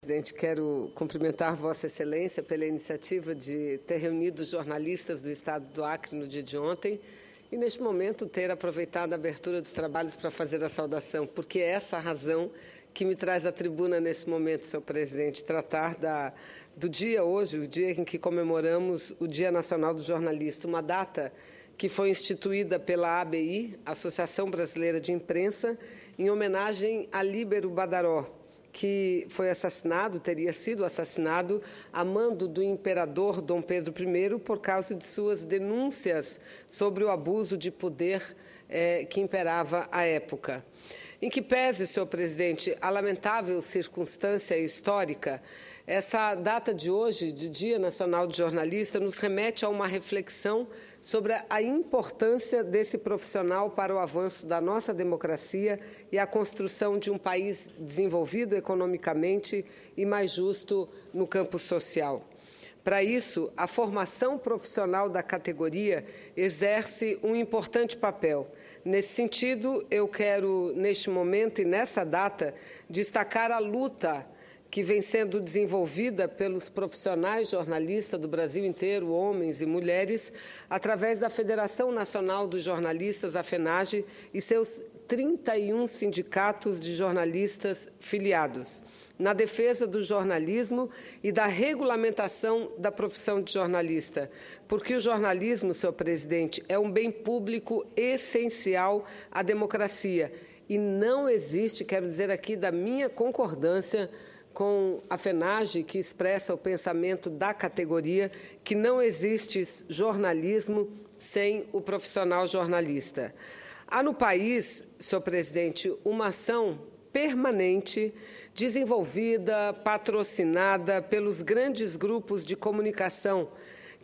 Presidente, quero cumprimentar Vossa Excelência pela iniciativa de ter reunido os jornalistas do Estado do Acre no dia de ontem e, neste momento, ter aproveitado a abertura dos trabalhos para fazer a saudação, porque é essa a razão que me traz à tribuna nesse momento, senhor presidente, tratar do dia hoje, o dia em que comemoramos o Dia Nacional do Jornalista, uma data que foi instituída pela ABI, Associação Brasileira de Imprensa, em homenagem a Líbero Badaró, que foi assassinado, teria sido assassinado a mando do imperador Dom Pedro I por causa de suas denúncias sobre o abuso de poder que imperava à época. Em que pese, senhor presidente, a lamentável circunstância histórica, essa data de hoje, de Dia Nacional do Jornalista, nos remete a uma reflexão sobre a importância desse profissional para o avanço da nossa democracia e a construção de um país desenvolvido economicamente e mais justo no campo social. Para isso, a formação profissional da categoria exerce um importante papel. Nesse sentido, eu quero, neste momento e nessa data, destacar a luta que vem sendo desenvolvida pelos profissionais jornalistas do Brasil inteiro, homens e mulheres, através da Federação Nacional dos Jornalistas, a FENAGE, e seus 31 sindicatos de jornalistas filiados, na defesa do jornalismo e da regulamentação da profissão de jornalista, porque o jornalismo, senhor presidente, é um bem público essencial à democracia e não existe, quero dizer aqui da minha concordância com a FENAGE, que expressa o pensamento da categoria, que não existe jornalismo sem o profissional jornalista. Há no país, senhor presidente, uma ação permanente, desenvolvida, patrocinada pelos grandes grupos de comunicação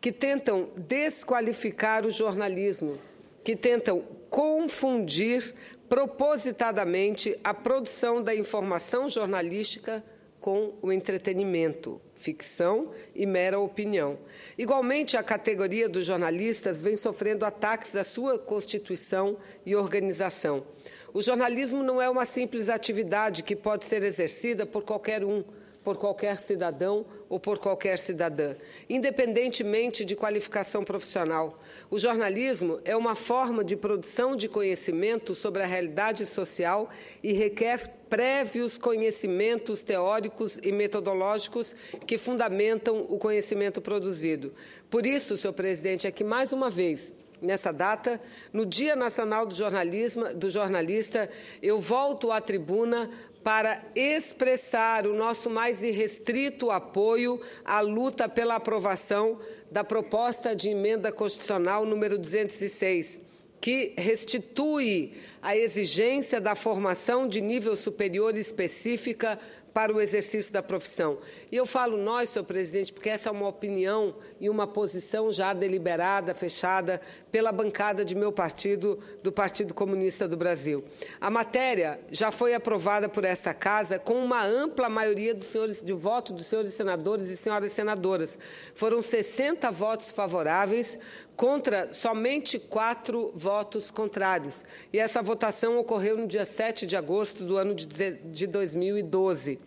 que tentam desqualificar o jornalismo, que tentam confundir propositadamente a produção da informação jornalística com o entretenimento, ficção e mera opinião. Igualmente, a categoria dos jornalistas vem sofrendo ataques à sua constituição e organização. O jornalismo não é uma simples atividade que pode ser exercida por qualquer um, por qualquer cidadão ou por qualquer cidadã, independentemente de qualificação profissional. O jornalismo é uma forma de produção de conhecimento sobre a realidade social e requer prévios conhecimentos teóricos e metodológicos que fundamentam o conhecimento produzido. Por isso, senhor presidente, é que, mais uma vez, nessa data, no Dia Nacional do Jornalista, eu volto à tribuna para expressar o nosso mais irrestrito apoio à luta pela aprovação da proposta de emenda constitucional número 206, que restitui a exigência da formação de nível superior específica para o exercício da profissão. E eu falo nós, senhor presidente, porque essa é uma opinião e uma posição já deliberada, fechada pela bancada de meu partido, do Partido Comunista do Brasil. A matéria já foi aprovada por essa Casa com uma ampla maioria de voto dos senhores senadores e senhoras senadoras. Foram 60 votos favoráveis contra somente 4 votos contrários. E essa votação ocorreu no dia 7 de agosto do ano de 2012.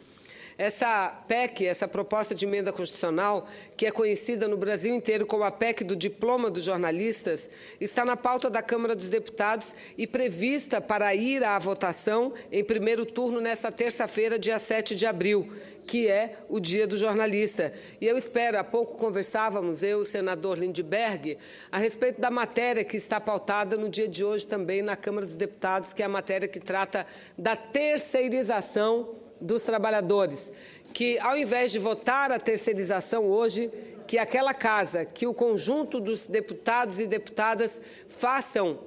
Essa PEC, essa proposta de emenda constitucional, que é conhecida no Brasil inteiro como a PEC do diploma dos jornalistas, está na pauta da Câmara dos Deputados e prevista para ir à votação em primeiro turno nesta terça-feira, dia 7 de abril, que é o Dia do Jornalista. E eu espero, há pouco conversávamos, eu e o senador Lindbergh, a respeito da matéria que está pautada no dia de hoje também na Câmara dos Deputados, que é a matéria que trata da terceirização dos trabalhadores, que, ao invés de votar a terceirização hoje, que aquela Casa, que o conjunto dos deputados e deputadas façam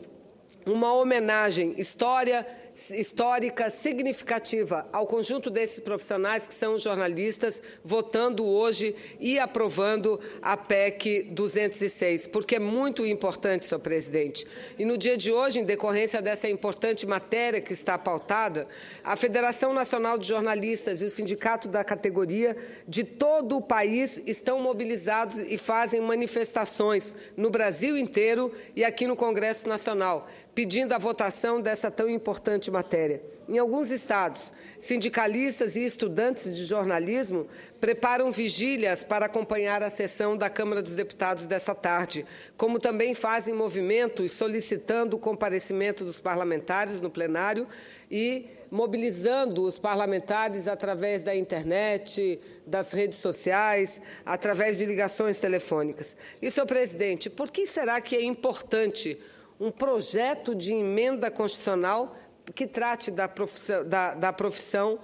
uma homenagem histórica significativa ao conjunto desses profissionais que são os jornalistas, votando hoje e aprovando a PEC 206, porque é muito importante, senhor presidente. E no dia de hoje, em decorrência dessa importante matéria que está pautada, a Federação Nacional de Jornalistas e o sindicato da categoria de todo o país estão mobilizados e fazem manifestações no Brasil inteiro e aqui no Congresso Nacional, pedindo a votação dessa tão importante matéria. Em alguns estados, sindicalistas e estudantes de jornalismo preparam vigílias para acompanhar a sessão da Câmara dos Deputados dessa tarde, como também fazem movimentos solicitando o comparecimento dos parlamentares no plenário e mobilizando os parlamentares através da internet, das redes sociais, através de ligações telefônicas. E, senhor presidente, por que será que é importante um projeto de emenda constitucional que trate da profissão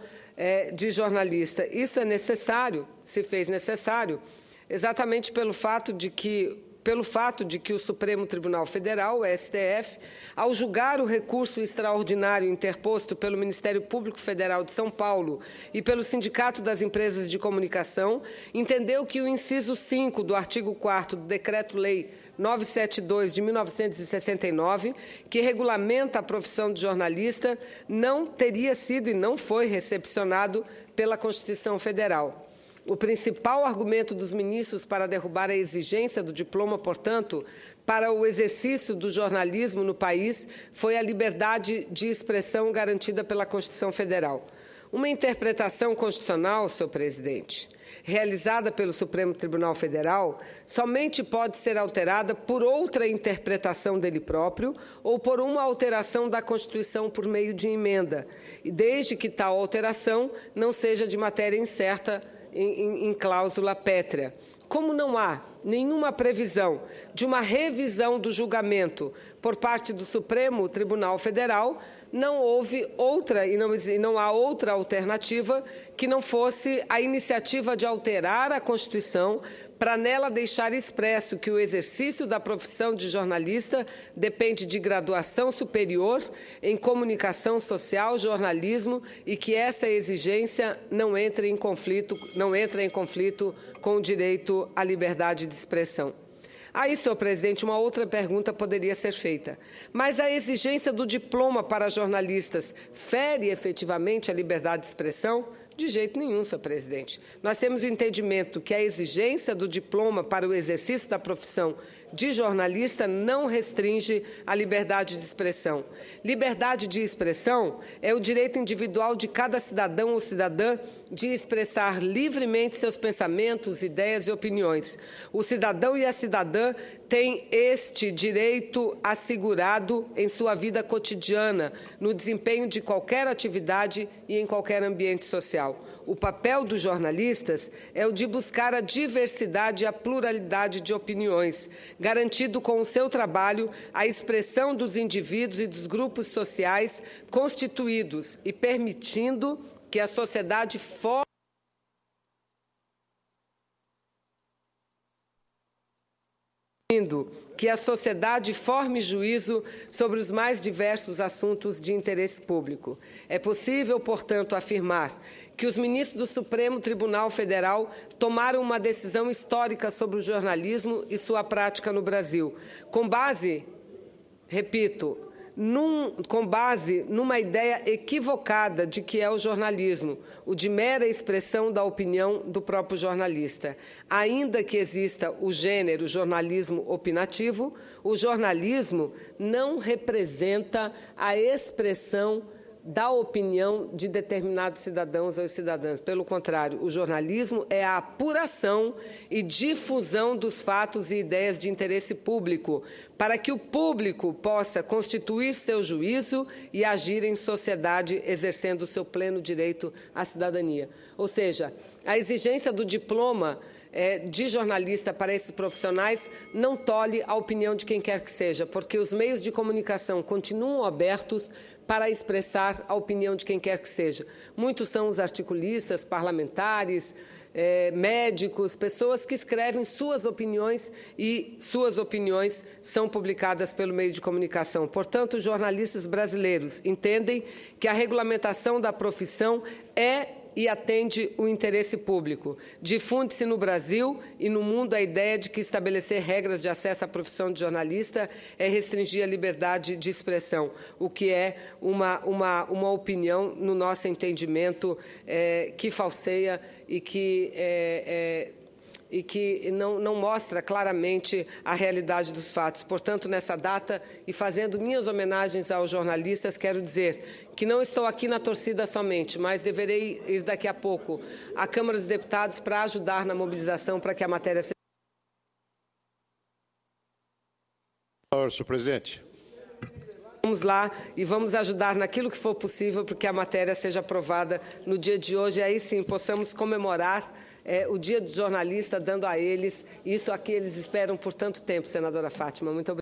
de jornalista? Isso é necessário, se fez necessário, exatamente pelo fato de que o Supremo Tribunal Federal, o STF, ao julgar o recurso extraordinário interposto pelo Ministério Público Federal de São Paulo e pelo Sindicato das Empresas de Comunicação, entendeu que o inciso 5 do artigo 4º do Decreto-Lei 972, de 1969, que regulamenta a profissão de jornalista, não teria sido e não foi recepcionado pela Constituição Federal. O principal argumento dos ministros para derrubar a exigência do diploma, portanto, para o exercício do jornalismo no país foi a liberdade de expressão garantida pela Constituição Federal. Uma interpretação constitucional, senhor presidente, realizada pelo Supremo Tribunal Federal, somente pode ser alterada por outra interpretação dele próprio ou por uma alteração da Constituição por meio de emenda, desde que tal alteração não seja de matéria incerta em cláusula pétrea. Como não há nenhuma previsão de uma revisão do julgamento por parte do Supremo Tribunal Federal, não houve outra e não há outra alternativa que não fosse a iniciativa de alterar a Constituição para nela deixar expresso que o exercício da profissão de jornalista depende de graduação superior em comunicação social, jornalismo, e que essa exigência não entra em conflito com o direito à liberdade de expressão. Aí, senhor presidente, uma outra pergunta poderia ser feita. Mas a exigência do diploma para jornalistas fere efetivamente a liberdade de expressão? De jeito nenhum, senhor presidente. Nós temos o entendimento que a exigência do diploma para o exercício da profissão de jornalista não restringe a liberdade de expressão. Liberdade de expressão é o direito individual de cada cidadão ou cidadã de expressar livremente seus pensamentos, ideias e opiniões. O cidadão e a cidadã têm este direito assegurado em sua vida cotidiana, no desempenho de qualquer atividade e em qualquer ambiente social. O papel dos jornalistas é o de buscar a diversidade e a pluralidade de opiniões, garantido com o seu trabalho a expressão dos indivíduos e dos grupos sociais constituídos e permitindo que a sociedade forme juízo sobre os mais diversos assuntos de interesse público. É possível, portanto, afirmar que os ministros do Supremo Tribunal Federal tomaram uma decisão histórica sobre o jornalismo e sua prática no Brasil, com base, repito, com base numa ideia equivocada de que é o jornalismo, o de mera expressão da opinião do próprio jornalista. Ainda que exista o gênero jornalismo opinativo, o jornalismo não representa a expressão da opinião de determinados cidadãos ou cidadãs. Pelo contrário, o jornalismo é a apuração e difusão dos fatos e ideias de interesse público, para que o público possa constituir seu juízo e agir em sociedade, exercendo o seu pleno direito à cidadania. Ou seja, a exigência do diploma de jornalista para esses profissionais não tolhe a opinião de quem quer que seja, porque os meios de comunicação continuam abertos para expressar a opinião de quem quer que seja. Muitos são os articulistas, parlamentares, médicos, pessoas que escrevem suas opiniões e suas opiniões são publicadas pelo meio de comunicação. Portanto, os jornalistas brasileiros entendem que a regulamentação da profissão é e atende o interesse público. Difunde-se no Brasil e no mundo a ideia de que estabelecer regras de acesso à profissão de jornalista é restringir a liberdade de expressão, o que é uma opinião, no nosso entendimento, que falseia e que e que não mostra claramente a realidade dos fatos. Portanto, nessa data, e fazendo minhas homenagens aos jornalistas, quero dizer que não estou aqui na torcida somente, mas deverei ir daqui a pouco à Câmara dos Deputados para ajudar na mobilização para que a matéria seja... Senhor presidente. Vamos lá e vamos ajudar naquilo que for possível para que a matéria seja aprovada no dia de hoje e aí sim possamos comemorar o Dia do Jornalista, dando a eles isso a que eles esperam por tanto tempo, senadora Fátima. Muito obrigada.